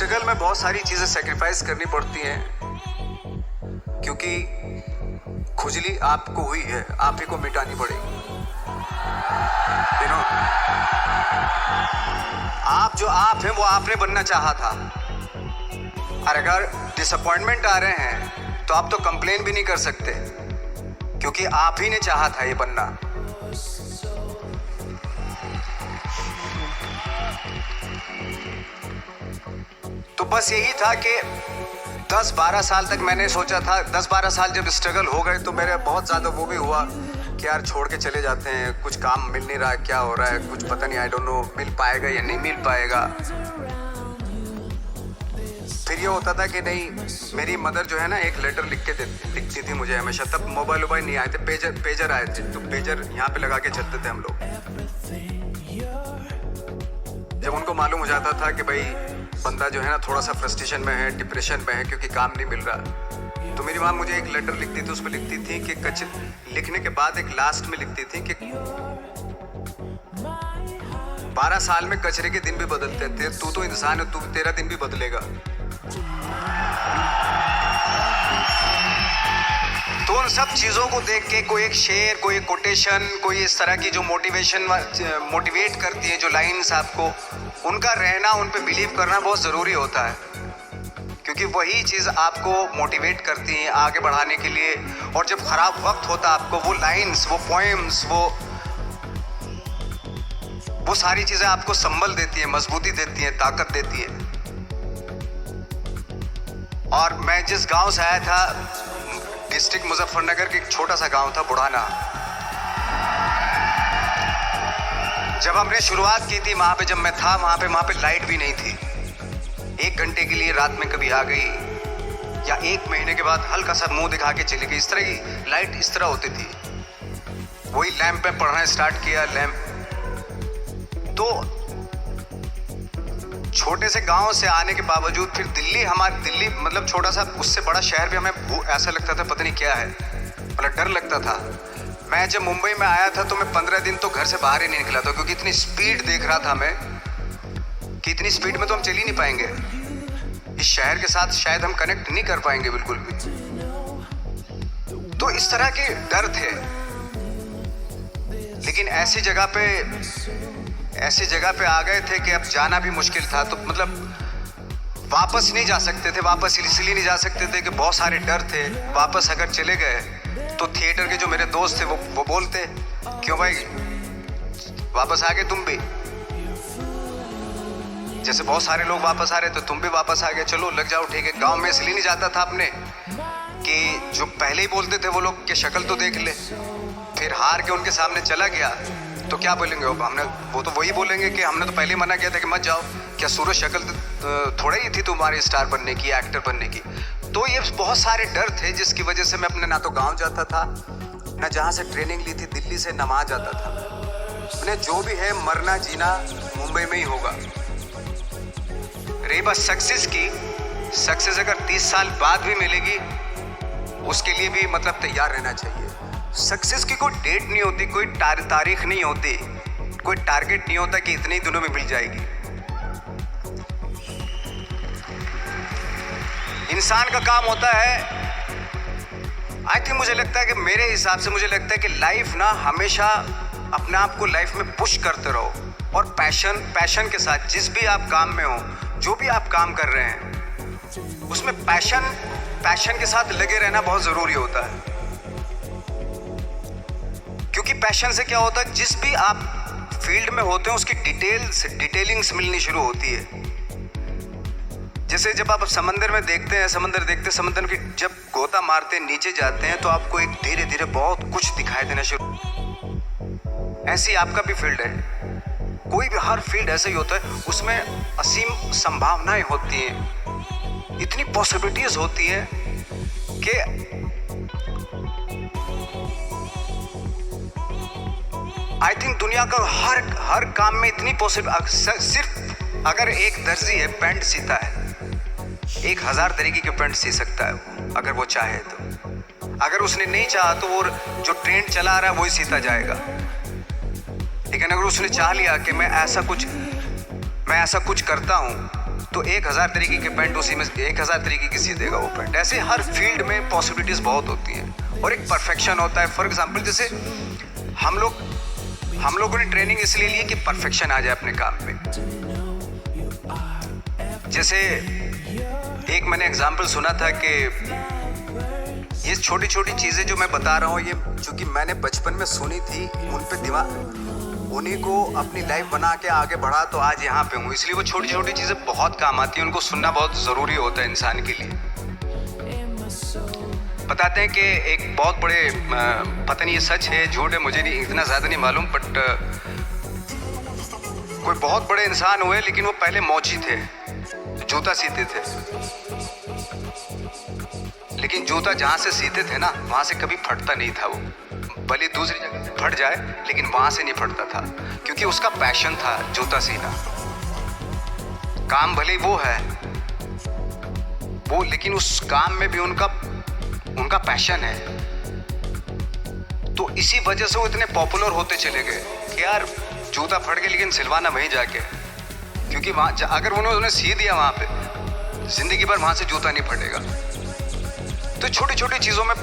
Struggle में बहुत सारी चीज़ें सेक्रीफाइस करनी पड़ती हैं, क्योंकि खुजली आपको हुई है, आप ही को मिटानी पड़ेगी। आप जो आप हैं वो आपने बनना चाहा था, और अगर डिसअपॉइंटमेंट आ रहे हैं तो आप तो कंप्लेन भी नहीं कर सकते, क्योंकि आप ही ने चाहा था ये बनना। तो बस यही था कि 10-12 साल तक मैंने सोचा था, 10-12 साल जब स्ट्रगल हो गए तो मेरे बहुत ज़्यादा वो भी हुआ कि यार छोड़ के चले जाते हैं, कुछ काम मिल नहीं रहा है, क्या हो रहा है कुछ पता नहीं, आई डोंट नो मिल पाएगा या नहीं मिल पाएगा। फिर ये होता था कि नहीं, मेरी मदर जो है ना एक लेटर लिखती थी मुझे हमेशा। तब मोबाइल नहीं आए थे, पेजर आए थे, तो पेजर यहाँ पे लगा के चलते थे हम लोग। जब उनको मालूम हो जाता था कि भाई बंदा जो है ना थोड़ा सा फ्रस्ट्रेशन में है, डिप्रेशन में है क्योंकि काम नहीं मिल रहा, तो मेरी माँ मुझे एक लेटर लिखती थी। उसमें लिखती थी कि लिखने के बाद एक लास्ट में लिखती थी कि 12 साल में कचरे के दिन भी बदलते थे, तू तो इंसान है, तू तेरा दिन भी बदलेगा। तो उन सब चीज़ों को देख के कोई एक शेर, कोई एक कोटेशन, कोई इस तरह की जो मोटिवेट करती है, जो लाइन्स आपको, उनका रहना, उन पे बिलीव करना बहुत ज़रूरी होता है, क्योंकि वही चीज़ आपको मोटिवेट करती है आगे बढ़ाने के लिए। और जब ख़राब वक्त होता है आपको वो लाइन्स, वो पोएम्स, वो सारी चीज़ें आपको संबल देती है, मजबूती देती है, ताकत देती है। और मैं जिस गांव से आया था, डिस्ट्रिक्ट मुजफ्फरनगर के एक छोटा सा गांव था बुढ़ाना, जब हमने शुरुआत की थी वहाँ पे, जब मैं था वहाँ पे लाइट भी नहीं थी। 1 घंटे के लिए रात में कभी आ गई, या 1 महीने के बाद हल्का सा मुंह दिखा के चली गई। इस तरह की लाइट इस तरह होती थी। वही लैंप पे पढ़ना स्टार्ट किया, लैंप। तो छोटे से गांव से आने के बावजूद फिर दिल्ली मतलब छोटा सा, उससे बड़ा शहर भी हमें ऐसा लगता था पता नहीं क्या है, मतलब डर लगता था। मैं जब मुंबई में आया था तो मैं 15 दिन तो घर से बाहर ही नहीं निकला था, क्योंकि इतनी स्पीड देख रहा था मैं कि इतनी स्पीड में तो हम चल ही नहीं पाएंगे, इस शहर के साथ शायद हम कनेक्ट नहीं कर पाएंगे बिल्कुल भी। तो इस तरह के डर थे। लेकिन ऐसी जगह पे आ गए थे कि अब जाना भी मुश्किल था। तो मतलब वापस नहीं जा सकते थे। वापस इसलिए नहीं जा सकते थे कि बहुत सारे डर थे। वापस अगर चले गए तो थिएटर के जो मेरे दोस्त थे वो बोलते, क्यों भाई वापस आ गए तुम भी, जैसे बहुत सारे लोग वापस आ रहे तो तुम भी वापस आ गए, चलो लग जाओ, ठीक है। गांव में इसलिए नहीं जाता था अपने कि जो पहले ही बोलते थे वो लोग कि शक्ल तो देख ले, फिर हार के उनके सामने चला गया तो क्या बोलेंगे वो तो वही बोलेंगे कि हमने तो पहले मना किया था कि मत जाओ, क्या सूरज शक्ल थोड़ा ही थी तुम्हारी स्टार बनने की, एक्टर बनने की। तो ये बहुत सारे डर थे जिसकी वजह से मैं अपने ना तो गांव जाता था, ना जहाँ से ट्रेनिंग ली थी दिल्ली से, ना वहाँ जाता था। अपने जो भी है मरना जीना मुंबई में ही होगा। रही बात सक्सेस की, सक्सेस अगर 30 साल बाद भी मिलेगी उसके लिए भी मतलब तैयार रहना चाहिए। सक्सेस की कोई डेट नहीं होती, कोई तारीख नहीं होती, कोई टारगेट नहीं होता कि इतने ही दिनों में मिल जाएगी। इंसान का काम होता है, आई थिंक मुझे लगता है कि मेरे हिसाब से मुझे लगता है कि लाइफ ना हमेशा अपने आप को लाइफ में पुश करते रहो, और पैशन के साथ जिस भी आप काम में हो, जो भी आप काम कर रहे हैं उसमें पैशन के साथ लगे रहना बहुत ज़रूरी होता है। क्योंकि पैशन से क्या होता है, जिस भी आप फील्ड में होते हैं उसकी डिटेलिंग्स मिलनी शुरू होती है। जैसे जब आप समंदर में देखते हैं, समंदर की जब गोता मारते हैं, नीचे जाते हैं, तो आपको एक धीरे धीरे बहुत कुछ दिखाई देना शुरू। ऐसी आपका भी फील्ड है, कोई भी हर फील्ड ऐसा ही होता है, उसमें असीम संभावनाएं होती हैं, इतनी पॉसिबिलिटीज होती है कि आई थिंक दुनिया का हर काम में इतनी सिर्फ अगर एक दर्जी है पैंट सीता है, 1000 तरीके के पैंट सी सकता है वो, अगर वो चाहे तो। अगर उसने नहीं चाहा तो वो जो ट्रेंड चला रहा है वही सीता जाएगा। लेकिन अगर उसने चाह लिया कि मैं ऐसा कुछ करता हूँ तो 1000 तरीके के पैंट उसी में 1000 तरीके की सी देगा वो पैंट। ऐसे हर फील्ड में पॉसिबिलिटीज़ बहुत होती हैं और एक परफेक्शन होता है। फॉर एग्जाम्पल जैसे हम लोगों ने ट्रेनिंग इसलिए ली कि परफेक्शन आ जाए अपने काम में। जैसे एक मैंने एग्जाम्पल सुना था कि ये छोटी छोटी चीज़ें जो मैं बता रहा हूँ, ये चूँकि मैंने बचपन में सुनी थी, उन पे दिमाग, उन्हीं को अपनी लाइफ बना के आगे बढ़ा तो आज यहाँ पे हूँ। इसलिए वो छोटी छोटी चीज़ें बहुत काम आती हैं, उनको सुनना बहुत ज़रूरी होता है इंसान के लिए। बताते हैं कि एक बहुत बड़े, पता नहीं ये सच है झूठ है, मुझे नहीं इतना ज़्यादा नहीं मालूम, बट कोई बहुत बड़े इंसान हुए लेकिन वो पहले मौची थे, जूता सीते थे। लेकिन जूता जहाँ से सीते थे ना, वहाँ से कभी फटता नहीं था। वो भले दूसरी जगह से फट जाए लेकिन वहाँ से नहीं फटता था, क्योंकि उसका पैशन था जूता सीना। काम भले वो है वो, लेकिन उस काम में भी उनका पैशन है। तो इसी वजह से वो इतने पॉपुलर होते चले गए कि यार जूता फट गया लेकिन सिलवाना वहीं जाके, क्योंकि वहाँ अगर उन्होंने सी दिया वहाँ पे, जिंदगी भर वहाँ से जूता नहीं फटेगा। तो छोटी छोटी चीज़ों में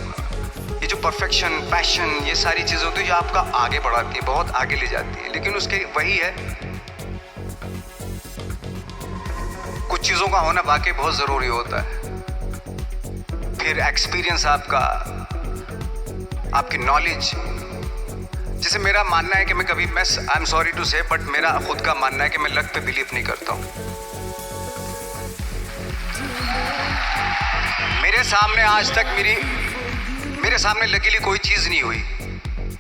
ये जो परफेक्शन, पैशन, ये सारी चीज़ें होती है जो आपका आगे बढ़ाती है, बहुत आगे ले जाती है। लेकिन उसके वही है, कुछ चीज़ों का होना वाकई बहुत ज़रूरी होता है। फिर एक्सपीरियंस आपकी नॉलेज। जैसे मेरा मानना है कि मैं आई एम सॉरी टू से, बट मेरा खुद का मानना है कि मैं लक पे बिलीव नहीं करता हूँ। मेरे सामने आज तक मेरे सामने लकीली कोई चीज़ नहीं हुई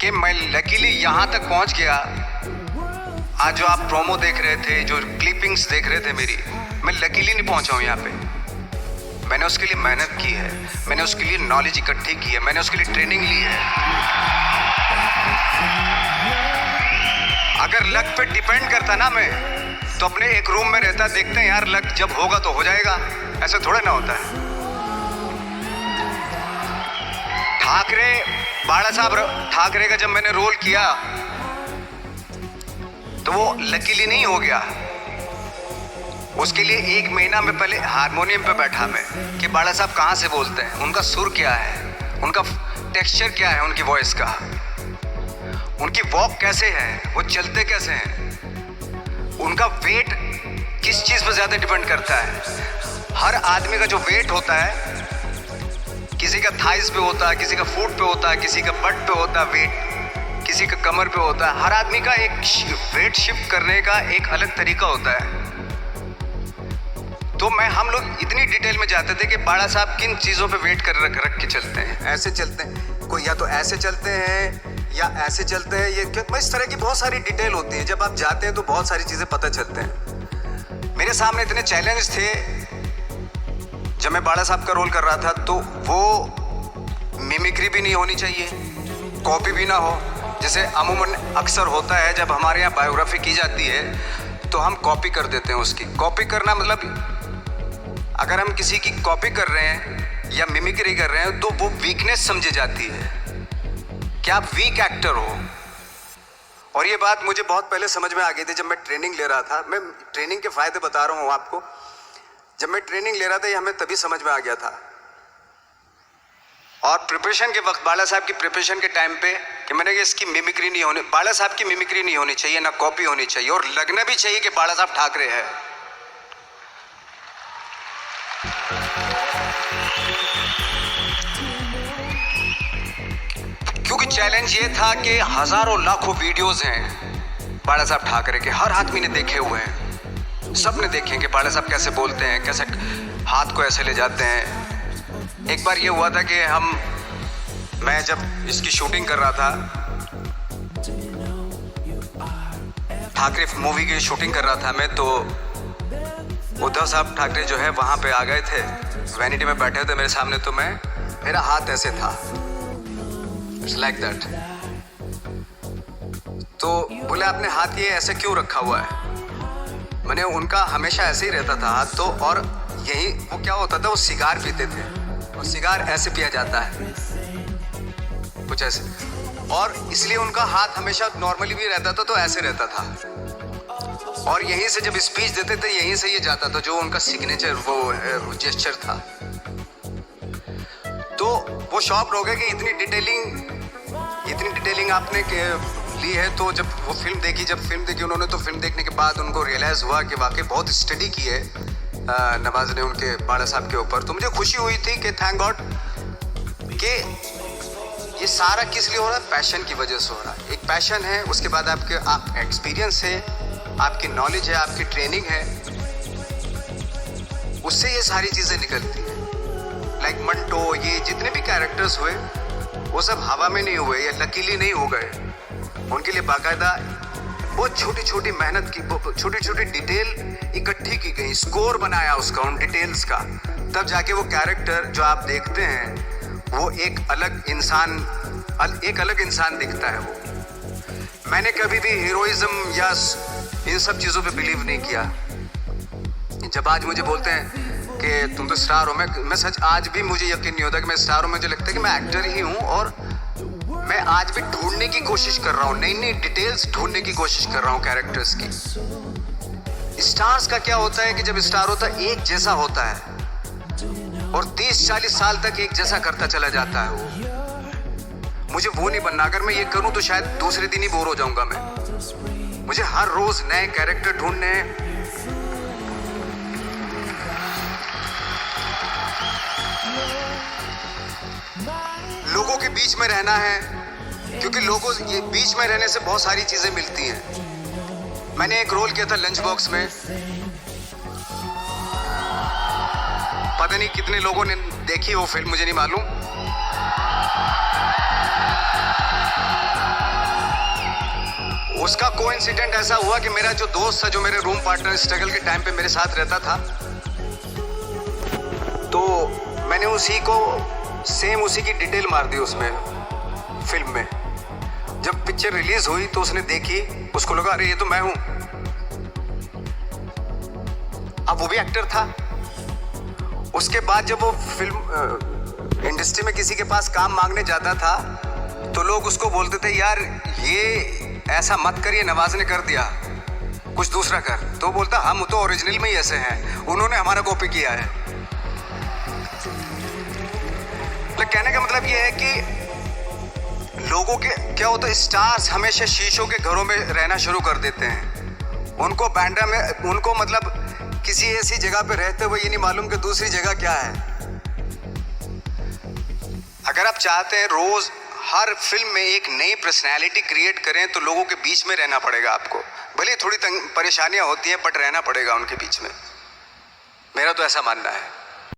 कि मैं लकीली यहाँ तक पहुँच गया। आज जो आप प्रोमो देख रहे थे, जो क्लिपिंग्स देख रहे थे मेरी, मैं लकीली नहीं पहुँचा हूँ यहाँ पे। मैंने उसके लिए मेहनत की है, मैंने उसके लिए नॉलेज इकट्ठी की है, मैंने उसके लिए ट्रेनिंग ली है। अगर लक पे डिपेंड करता ना मैं, तो अपने एक रूम में रहता, देखते हैं यार लक जब होगा तो हो जाएगा, ऐसे थोड़ा ना होता है। बाड़ा साहब ठाकरे का जब मैंने रोल किया तो वो लकीली नहीं हो गया। उसके लिए 1 महीना में पहले हारमोनियम पे बैठा मैं कि बाड़ा साहब कहाँ से बोलते हैं, उनका सुर क्या है, उनका टेक्सचर क्या है, उनकी वॉइस का, उनकी वॉक कैसे है, वो चलते कैसे हैं, उनका वेट किस चीज़ पर ज़्यादा डिपेंड करता है। हर आदमी का जो वेट होता है, किसी का थाइस पे होता है, किसी का फुट पे होता है, किसी का बट पे होता है वेट, किसी का कमर पे होता है। हर आदमी का एक वेट शिफ्ट करने का एक अलग तरीका होता है। तो हम लोग इतनी डिटेल में जाते थे कि बाड़ा साहब किन चीज़ों पे वेट कर रख के चलते हैं, ऐसे चलते हैं, कोई या तो ऐसे चलते हैं या ऐसे चलते हैं, ये इस तरह की बहुत सारी डिटेल होती है। जब आप जाते हैं तो बहुत सारी चीज़ें पता चलते हैं। मेरे सामने इतने चैलेंज थे जब मैं बाड़ा साहब का रोल कर रहा था, तो वो मिमिक्री भी नहीं होनी चाहिए, कॉपी भी ना हो। जैसे अमूमन अक्सर होता है जब हमारे यहाँ बायोग्राफी की जाती है तो हम कॉपी कर देते हैं उसकी। कॉपी करना मतलब अगर हम किसी की कॉपी कर रहे हैं या मिमिक्री कर रहे हैं तो वो वीकनेस समझी जाती है कि आप वीक एक्टर हो। और ये बात मुझे बहुत पहले समझ में आ गई थी जब मैं ट्रेनिंग ले रहा था। मैं ट्रेनिंग के फ़ायदे बता रहा हूँ आपको। जब मैं ट्रेनिंग ले रहा था ये हमें तभी समझ में आ गया था। और प्रिपरेशन के वक्त, बाला साहब की प्रिपरेशन के टाइम पे, कि मैंने कहा इसकी मिमिक्री नहीं होनी, बाला साहब की मिमिक्री नहीं होनी चाहिए, ना कॉपी होनी चाहिए, और लगना भी चाहिए कि बाला साहब ठाकरे है। क्योंकि चैलेंज ये था कि हजारों लाखों वीडियोस हैं बाला साहब ठाकरे के, हर आदमी ने देखे हुए हैं, सब ने देखे कि बाला साहब कैसे बोलते हैं, कैसे हाथ को ऐसे ले जाते हैं। एक बार ये हुआ था कि मैं जब इसकी शूटिंग कर रहा था, ठाकरे मूवी की शूटिंग कर रहा था मैं, तो उद्धव साहब ठाकरे जो है वहाँ पे आ गए थे, वैनिटी में बैठे थे मेरे सामने। तो मेरा हाथ ऐसे था, इट्स लाइक दैट। तो बोले आपने हाथ ये ऐसे क्यों रखा हुआ है? मैंने उनका हमेशा ऐसे ही रहता था हाथ। तो और यही वो क्या होता था, वो सिगार पीते थे, और सिगार ऐसे पिया जाता है कुछ ऐसे, और इसलिए उनका हाथ हमेशा नॉर्मली भी रहता था तो ऐसे रहता था। और यहीं से जब स्पीच देते थे यहीं से ये जाता था, जो उनका सिग्नेचर वो जेस्चर था। तो वो शॉक्ड हो गए कि इतनी डिटेलिंग आपने ली है। तो जब वो फिल्म देखी उन्होंने, तो फिल्म देखने के बाद उनको रियलाइज़ हुआ कि वाकई बहुत स्टडी की है नवाज ने उनके बाड़ा साहब के ऊपर। तो मुझे खुशी हुई थी कि थैंक गॉड कि ये सारा किस लिए हो रहा है, पैशन की वजह से हो रहा है। एक पैशन है, उसके बाद आपके एक्सपीरियंस है, आपकी नॉलेज है, आपकी ट्रेनिंग है, उससे ये सारी चीज़ें निकलती हैं। लाइक मंटो, ये जितने भी कैरेक्टर्स हुए वो सब हवा में नहीं हुए या लकीली नहीं हो गए। उनके लिए बाकायदा बहुत छोटी छोटी मेहनत की, छोटी छोटी डिटेल इकट्ठी की गई, स्कोर बनाया उसका, उन डिटेल्स का, तब जाके वो कैरेक्टर जो आप देखते हैं वो एक अलग इंसान दिखता है। वो मैंने कभी भी हीरोइज्म या इन सब चीज़ों पे बिलीव नहीं किया। जब आज मुझे बोलते हैं कि तुम तो स्टार हो, मैं सच आज भी मुझे यकीन नहीं होता कि मैं स्टार हूँ। मुझे लगता है कि मैं एक्टर ही हूँ और मैं आज भी ढूंढने की कोशिश कर रहा हूँ, नई नई डिटेल्स ढूंढने की कोशिश कर रहा हूँ कैरेक्टर्स की। स्टार्स का क्या होता है कि जब स्टार होता है एक जैसा होता है और 30-40 साल तक एक जैसा करता चला जाता है वो। मुझे वो नहीं बनना। अगर मैं ये करूं तो शायद दूसरे दिन ही बोर हो जाऊंगा मैं। मुझे हर रोज नए कैरेक्टर ढूंढने हैं। लोगों के बीच में रहना है, क्योंकि लोगों ये बीच में रहने से बहुत सारी चीजें मिलती हैं। मैंने एक रोल किया था लंच बॉक्स में, पता नहीं कितने लोगों ने देखी वो फिल्म, मुझे नहीं मालूम। उसका कोइंसिडेंट ऐसा हुआ कि मेरा जो दोस्त था, जो मेरे रूम पार्टनर स्ट्रगल के टाइम पे मेरे साथ रहता था, तो मैंने उसी की डिटेल मार दी उसमें फिल्म में। जब पिक्चर रिलीज हुई तो उसने देखी, उसको लगा अरे ये तो मैं हूं। अब वो भी एक्टर था। उसके बाद जब वो फिल्म इंडस्ट्री में किसी के पास काम मांगने जाता था तो लोग उसको बोलते थे यार ये ऐसा मत करिए, नवाज ने कर दिया, कुछ दूसरा कर। तो बोलता हम तो ओरिजिनल में ही ऐसे हैं, उन्होंने हमारा कॉपी किया है। लेकिन कहने का मतलब ये है कि लोगों के क्या होता है, स्टार्स हमेशा शीशों के घरों में रहना शुरू कर देते हैं। उनको बैंड्रा में, उनको मतलब किसी ऐसी जगह पे रहते हुए ये नहीं मालूम कि दूसरी जगह क्या है। अगर आप चाहते हैं रोज हर फिल्म में एक नई पर्सनैलिटी क्रिएट करें तो लोगों के बीच में रहना पड़ेगा आपको। भले थोड़ी परेशानियां होती हैं बट रहना पड़ेगा उनके बीच में। मेरा तो ऐसा मानना है।